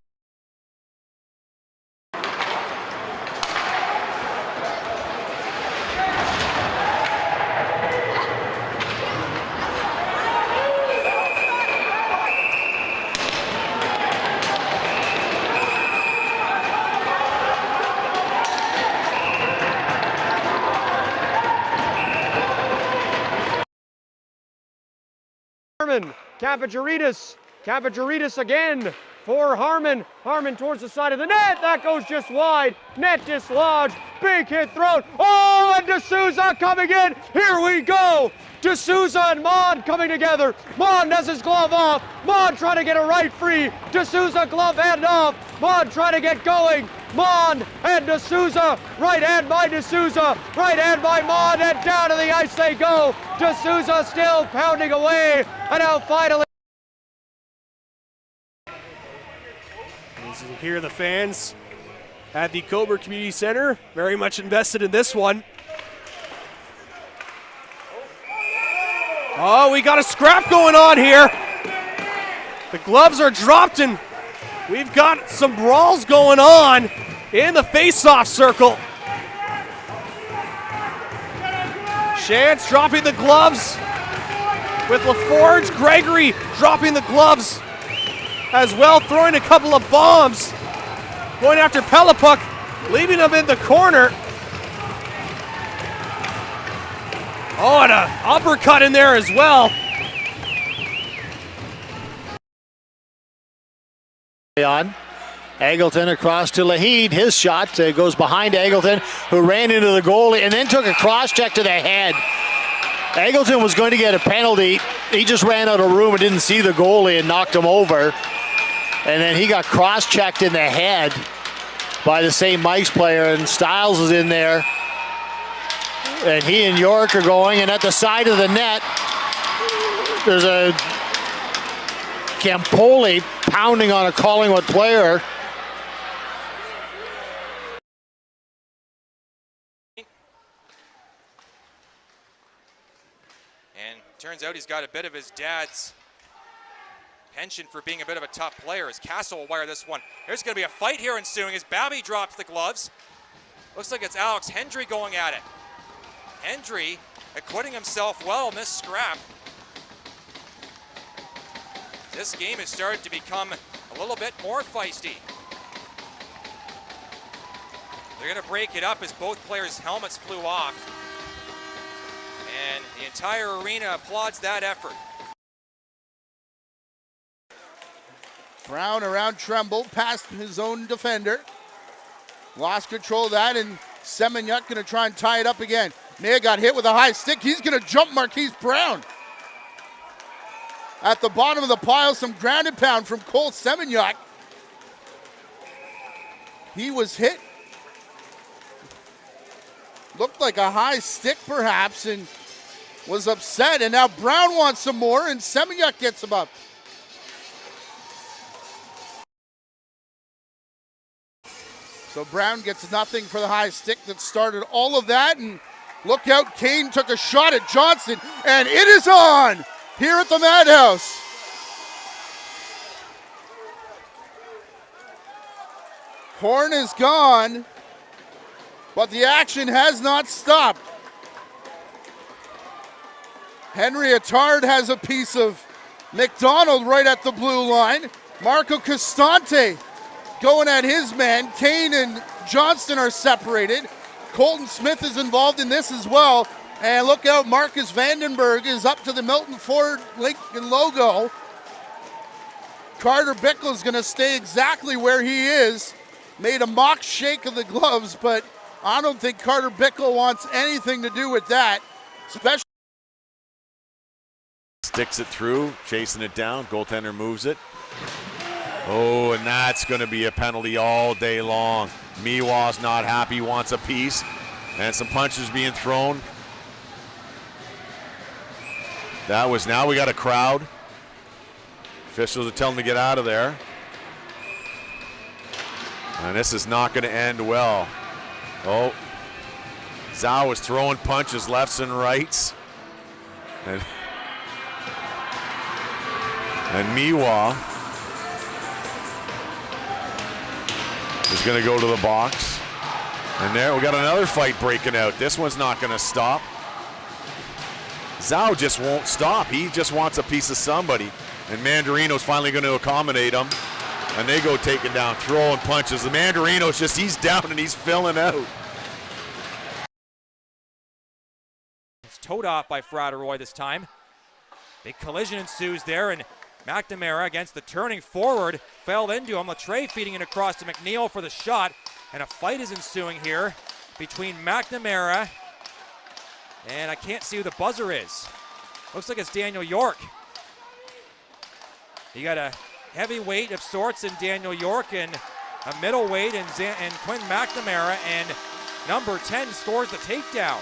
Harmon, Kapajaritis again for Harmon. Harmon towards the side of the net. That goes just wide. Net dislodged. Big hit thrown. Oh, and D'Souza coming in. Here we go. D'Souza and Mon coming together. Mon has his glove off. Mon trying to get a right free. D'Souza glove hand off. Mon trying to get going. Mon and D'Souza. Right hand by D'Souza. Right hand by Mon. And down to the ice they go. D'Souza still pounding away. And now finally. As you hear the fans at the Cobourg Community Center, very much invested in this one. Oh, we got a scrap going on here. The gloves are dropped and we've got some brawls going on in the face-off circle. Shantz dropping the gloves with LaForge. Gregory dropping the gloves as well, throwing a couple of bombs. Going after Pelipuk, leaving him in the corner. Oh, and an uppercut in there as well. On. Angleton across to Lahid. His shot goes behind Angleton, who ran into the goalie and then took a cross check to the head. Angleton was going to get a penalty. He just ran out of room and didn't see the goalie and knocked him over. And then he got cross-checked in the head by the St. Mike's player, and Stiles is in there. And he and York are going, and at the side of the net, there's a Campoli pounding on a Collingwood player. And turns out he's got a bit of his dad's penchant for being a bit of a tough player, as Castle will wire this one. There's going to be a fight here ensuing as Babby drops the gloves. Looks like it's Alex Hendry going at it. Hendry acquitting himself well in this scrap. This game has started to become a little bit more feisty. They're going to break it up as both players' helmets flew off. And the entire arena applauds that effort. Brown around Tremble, past his own defender. Lost control of that, and Semignac going to try and tie it up again. Maya got hit with a high stick. He's going to jump Marquise Brown. At the bottom of the pile, some grounded pound from Cole Semignac. He was hit. Looked like a high stick perhaps, and was upset. And now Brown wants some more, and Semignac gets him up. So Brown gets nothing for the high stick that started all of that. And look out, Kane took a shot at Johnson, and it is on here at the Madhouse. Horn is gone, but the action has not stopped. Henry Attard has a piece of McDonald right at the blue line. Marco Costante going at his man. Kane and Johnston are separated. Colton Smith is involved in this as well. And look out, Marcus Vandenberg is up to the Milton Ford Lincoln logo. Carter Bickle is going to stay exactly where he is. Made a mock shake of the gloves, but I don't think Carter Bickle wants anything to do with that. Especially sticks it through, chasing it down. Goaltender moves it. Oh, and that's going to be a penalty all day long. Miwa's not happy, wants a piece. And some punches being thrown. That was, now we got a crowd. Officials are telling them to get out of there. And this is not going to end well. Oh, Zhao was throwing punches lefts and rights. And Miwa is going to go to the box. And there we got another fight breaking out. This one's not going to stop. Zhao just won't stop. He just wants a piece of somebody. And Mandarino's finally going to accommodate him. And they go taking down, throwing punches. The Mandarino's just, he's down and he's filling out. It's towed off by Fraderoy this time. Big collision ensues there, and McNamara against the turning forward fell into him. Latre feeding it across to McNeil for the shot, and a fight is ensuing here between McNamara and I can't see who the buzzer is. Looks like it's Daniel York. You got a heavyweight of sorts in Daniel York and a middleweight in Quinn McNamara, and number 10 scores the takedown.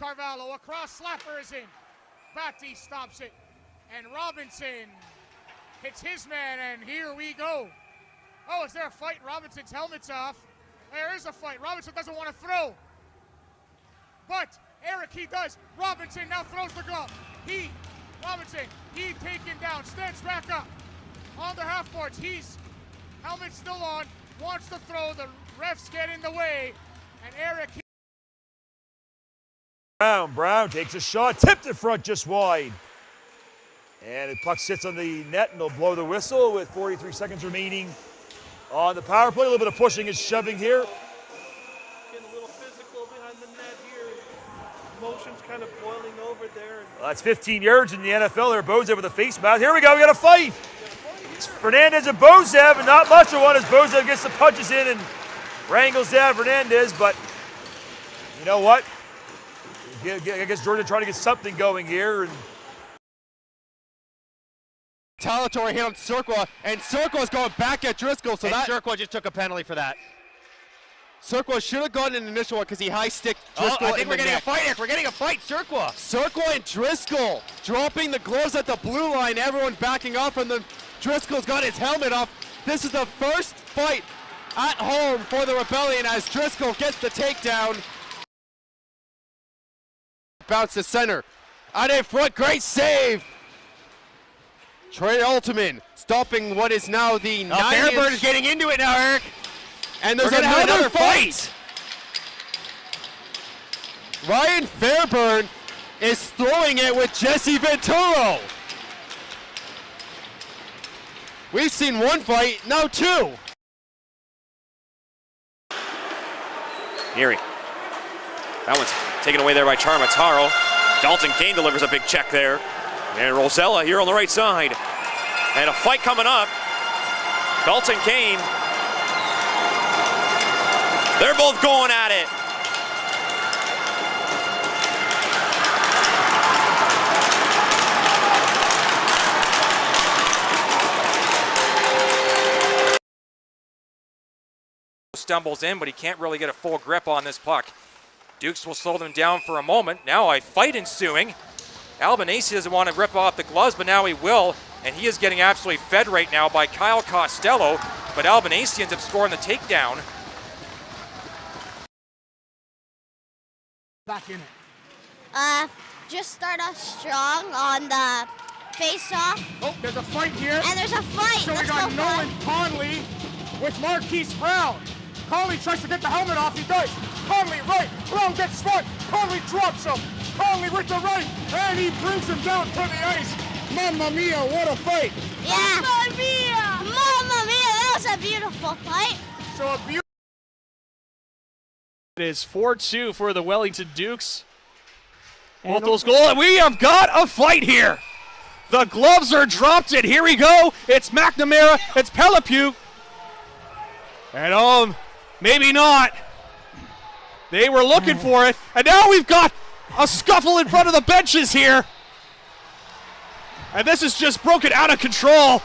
Carvalho, across, slapper is in. Batty stops it. And Robinson hits his man, and here we go. Oh, is there a fight? Robinson's helmet's off. There is a fight. Robinson doesn't want to throw. But Eric, he does. Robinson now throws the glove. Robinson, he taken down, stands back up on the half boards. Helmet's still on, wants to throw. The refs get in the way, and Eric. Brown takes a shot, tipped it front just wide. And the puck sits on the net, and they'll blow the whistle with 43 seconds remaining on the power play. A little bit of pushing and shoving here. Getting a little physical behind the net here. Emotions kind of boiling over there. Well, that's 15 yards in the NFL there. Bozev with a face mask. Here we go, we got a fight. It's Fernandez and Bozev, and not much of one as Bozev gets the punches in and wrangles down Fernandez, but you know what? I guess Georgia trying to get something going here. And Talatorre hit on Cirqua, and Cirqua's going back at Driscoll. So that Cirqua just took a penalty for that. Cirqua should have gotten an initial one because he high-sticked Driscoll. I think we're getting a fight, Nick. We're getting a fight, Cirqua. Cirqua and Driscoll dropping the gloves at the blue line. Everyone backing off, and then Driscoll's got his helmet off. This is the first fight at home for the Rebellion as Driscoll gets the takedown. Bounce to center. Out in front, great save. Trey Altman stopping what is now the 9-inch. Fairburn is getting into it now, Eric. And there's another fight. Ryan Fairburn is throwing it with Jesse Venturo. We've seen one fight, now two. Neary. That one's taken away there by Charmataro. Dalton Kane delivers a big check there. And Rosella here on the right side. And a fight coming up. Dalton Kane. They're both going at it. Stumbles in, but he can't really get a full grip on this puck. Dukes will slow them down for a moment. Now a fight ensuing. Albanese doesn't want to rip off the gloves, but now he will, and he is getting absolutely fed right now by Kyle Costello, but Albanese ends up scoring the takedown. Back in it. Just start off strong on the face-off. Oh, there's a fight here. And there's a fight. So we got Nolan Conley with Marquise Brown. Conley tries to get the helmet off. He does. Conley right. Brown gets spun. Conley drops him. Conley with the right. And he brings him down to the ice. Mamma mia, what a fight. Yeah. Mamma mia. Mamma mia. That was a beautiful fight. So a beautiful. It is 4-2 for the Wellington Dukes. Both those goals, and we have got a fight here. The gloves are dropped, and here we go. It's McNamara, it's Pellepew. And maybe not. They were looking for it, and now we've got a scuffle in front of the benches here. And this is just broken out of control.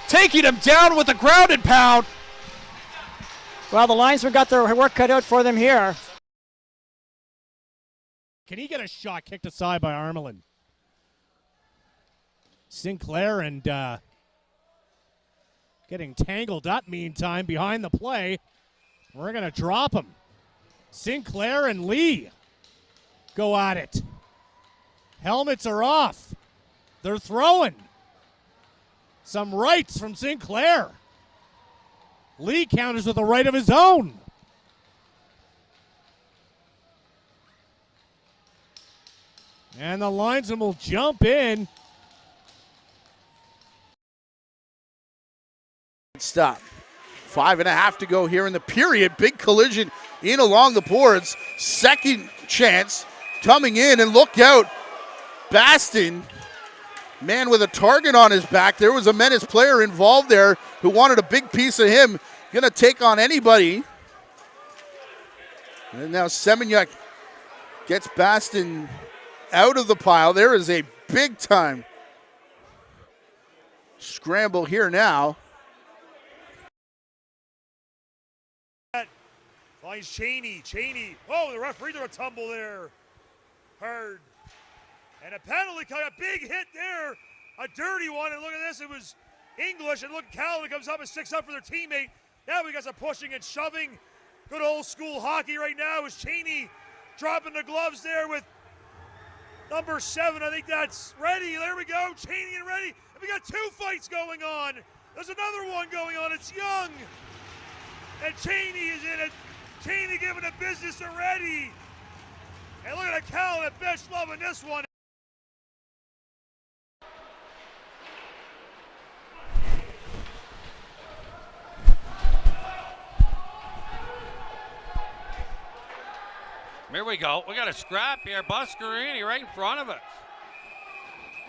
Taking him down with a ground and pound. Well, the linesmen got their work cut out for them here. Can he get a shot kicked aside by Armelin? Sinclair and getting tangled up meantime behind the play. We're going to drop him. Sinclair and Lee go at it. Helmets are off. They're throwing. Some rights from Sinclair. Lee counters with a right of his own. And the linesman will jump in. Stop. 5.5 to go here in the period. Big collision in along the boards. Second chance coming in, and look out. Baston, man with a target on his back. There was a Menace player involved there who wanted a big piece of him. Gonna take on anybody. And now Semeniuk gets Baston out of the pile. There is a big time scramble here now. Finds Cheney. Oh, the referee did a tumble there. hard. And a penalty, a big hit there, a dirty one, and look at this, it was English, and look, Calvin comes up and sticks up for their teammate. Now we got some pushing and shoving. Good old school hockey right now is Cheney dropping the gloves there with number 7. I think that's Ready. There we go, Cheney and Ready. And we got 2 fights going on. There's another one going on, it's Young. And Cheney is in it. Cheney giving the business to Ready. And look at Cal and Bench loving this one. Here we go. We got a scrap here. Buscarini right in front of us.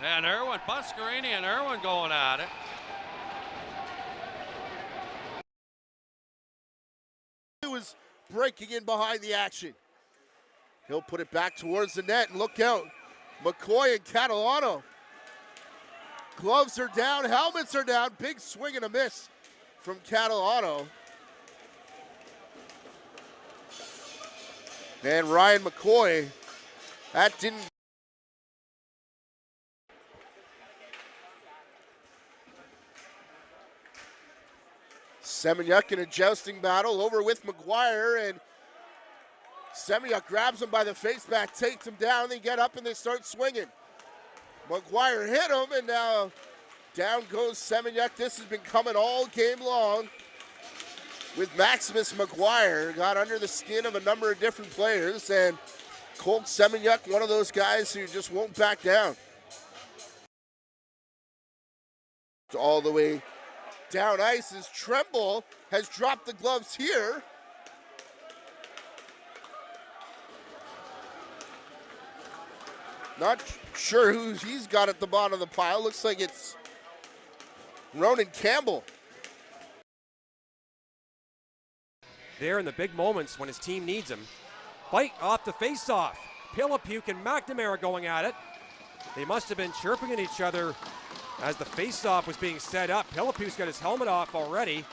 And Irwin, Buscarini and Irwin going at it. He was breaking in behind the action. He'll put it back towards the net, and look out. McCoy and Catalano. Gloves are down, helmets are down. Big swing and a miss from Catalano. And Ryan McCoy, that didn't. Semyuk in a jousting battle over with McGuire, and Semyuk grabs him by the face mask, takes him down, they get up and they start swinging. McGuire hit him, and now down goes Semyuk. This has been coming all game long with Maximus McGuire. Got under the skin of a number of different players, and Colt Semyuk, one of those guys who just won't back down. All the way down ice as Tremble has dropped the gloves here. Not sure who he's got at the bottom of the pile. Looks like it's Ronan Campbell. There in the big moments when his team needs him. Fight off the face-off. Pilipuk and McNamara going at it. They must have been chirping at each other as the face-off was being set up. Pilipuk's got his helmet off already.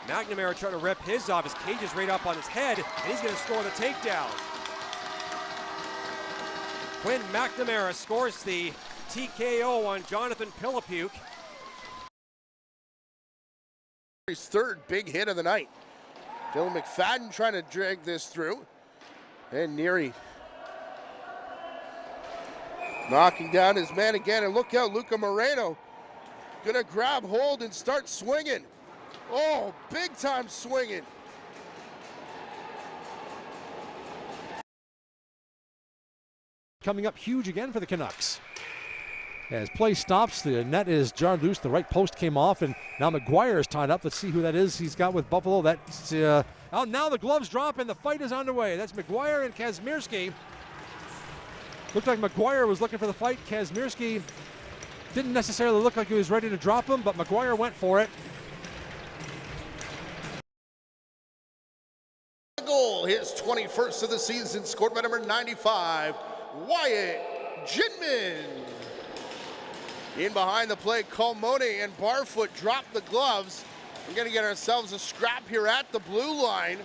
McNamara trying to rip his off. His cage is right up on his head, and he's going to score the takedown. Quinn McNamara scores the TKO on Jonathan Pilipuk. His third big hit of the night. Dylan McFadden trying to drag this through. And Neary knocking down his man again. And look out, Luca Moreno gonna grab hold and start swinging. Oh, big time swinging. Coming up huge again for the Canucks. As play stops, the net is jarred loose. The right post came off, and now McGuire is tied up. Let's see who that is he's got with Buffalo. That's oh, now the gloves drop, and the fight is underway. That's McGuire and Kazmierski. Looked like McGuire was looking for the fight. Kazmierski didn't necessarily look like he was ready to drop him, but McGuire went for it. Goal, his 21st of the season, scored by number 95, Wyatt Jitman. In behind the play, Colmone and Barfoot drop the gloves. We're gonna get ourselves a scrap here at the blue line.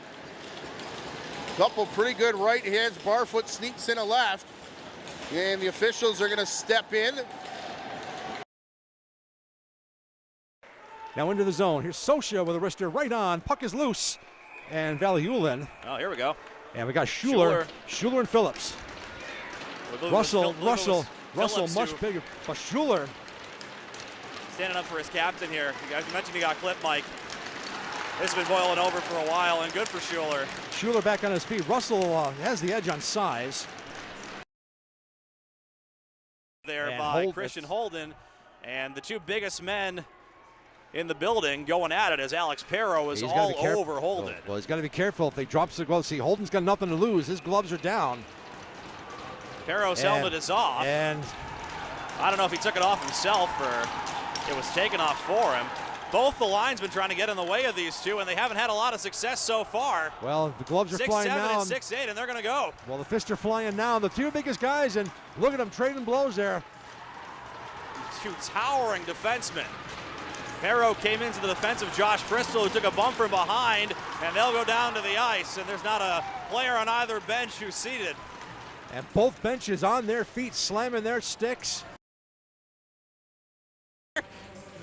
Couple pretty good right hands. Barfoot sneaks in a left. And the officials are gonna step in. Now into the zone. Here's Sosha with a wrister right on. Puck is loose. And Valiulin. Oh, here we go. And we got Schuler and Phillips. Russell, much bigger. But Schuler standing up for his captain here. You guys mentioned he got clipped, Mike. This has been boiling over for a while, and good for Schuler. Schuler back on his feet. Russell has the edge on size. There by Christian Holden, and the two biggest men in the building going at it as Alex Perro is all over Holden. Well, he's got to be careful if they drop the gloves. See, Holden's got nothing to lose. His gloves are down. Perro's helmet is off. And I don't know if he took it off himself or it was taken off for him. Both the linesmen trying to get in the way of these two, and they haven't had a lot of success so far. Well, the gloves are flying now. 6'7" and 6'8", and they're going to go. Well, the fists are flying now. The two biggest guys, and look at them trading blows there. Two towering defensemen. Perro came into the defense of Josh Bristol, who took a bump from behind, and they'll go down to the ice, and there's not a player on either bench who's seated. And both benches on their feet, slamming their sticks.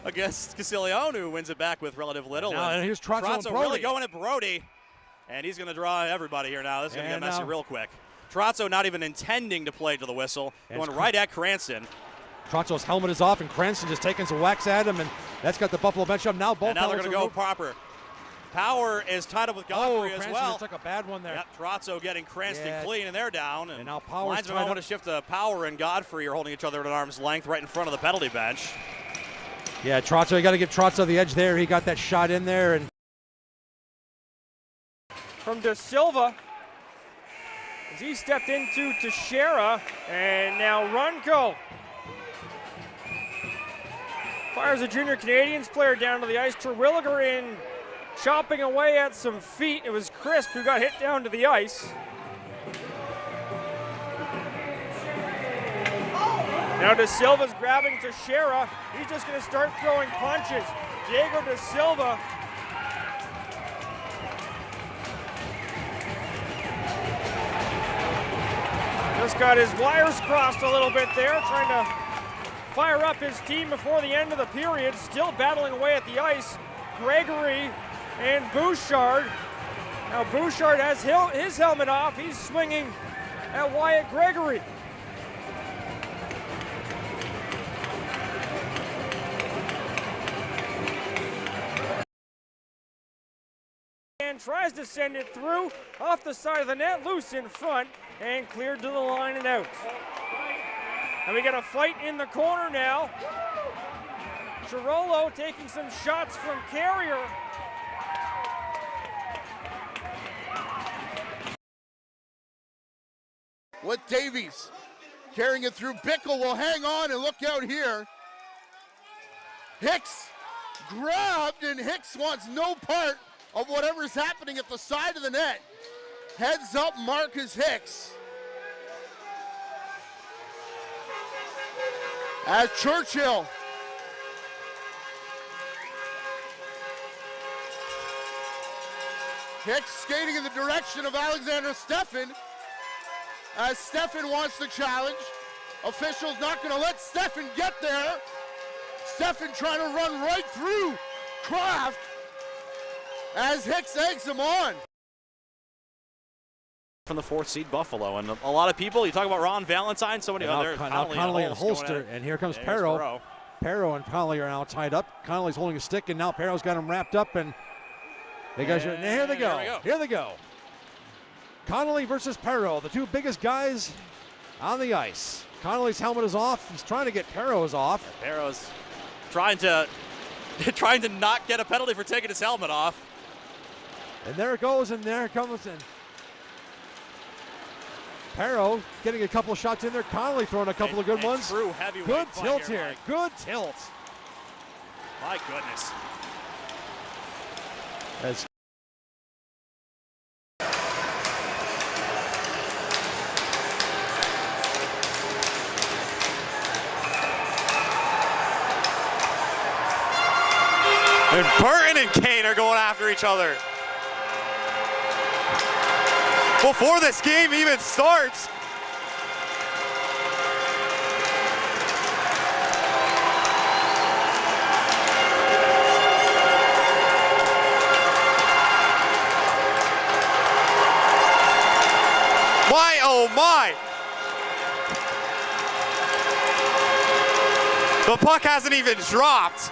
Against Casilione, who wins it back with relative little. And here's Trotzo and Brody. Really going at Brody. And he's going to draw everybody here now. This is going to get messy real quick. Trotzo not even intending to play to the whistle. Going right at Cranston. Trotzo's helmet is off, and Cranston just taking some whacks at him, and that's got the Buffalo bench up. Now both and now they're going to go proper. Power is tied up with Godfrey as well. Took a bad one there. Yep, Trotzo getting Cranston clean, and they're down. And now Power's linesmen want to shift to Power and Godfrey are holding each other at arm's length right in front of the penalty bench. Yeah, Trotzo, you got to give Trotzo the edge there. He got that shot in there. And from De Silva, as he stepped into Teixeira, and now Runco fires a junior Canadiens player down to the ice. Terwilliger in, chopping away at some feet. It was Crisp who got hit down to the ice. Now De Silva's grabbing Teixeira. He's just going to start throwing punches. Diego De Silva just got his wires crossed a little bit there, trying to fire up his team before the end of the period. Still battling away at the ice. Gregory and Bouchard. Now Bouchard has his helmet off. He's swinging at Wyatt Gregory. And tries to send it through off the side of the net, loose in front, and cleared to the line and out. And we got a fight in the corner now. Chirolo taking some shots from Carrier. With Davies carrying it through. Bickle will hang on, and look out here. Hicks grabbed, and Hicks wants no part of whatever's happening at the side of the net. Heads up Marcus Hicks. As Churchill Hicks skating in the direction of Alexander Steffen, as Steffen wants the challenge. Officials not going to let Steffen get there. Steffen trying to run right through Kraft as Hicks eggs him on. From the 4th seed Buffalo, and a lot of people, you talk about Ron Valentine, so many other Connolly and Holster, and here comes Perro. Perro and Connolly are now tied up. Connolly's holding a stick, and now Perro's got him wrapped up, and they guys are, here they go. Here they go. Connolly versus Perro, the two biggest guys on the ice. Connolly's helmet is off. He's trying to get Perro's off. Perro's trying to not get a penalty for taking his helmet off. And there it goes, and there it comes in. Perro getting a couple of shots in there. Connolly throwing a couple of good ones. True heavyweight. Good tilt here. Good tilt. My goodness. As And Burton and Kane are going after each other. Before this game even starts. My, oh my. The puck hasn't even dropped.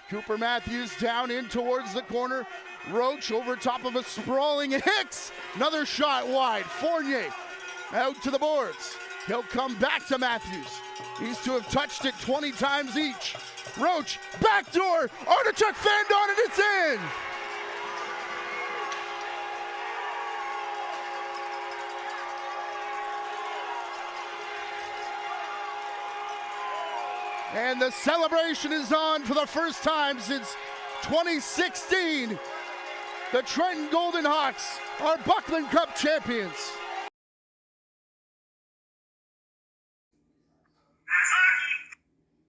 Cooper Matthews down in towards the corner. Roach over top of a sprawling Hicks. Another shot wide. Fournier out to the boards. He'll come back to Matthews. These two have touched it 20 times each. Roach, backdoor. Artichuk fanned on it. It's in. And the celebration is on for the first time since 2016. The Trenton Golden Hawks are Buckland Cup champions.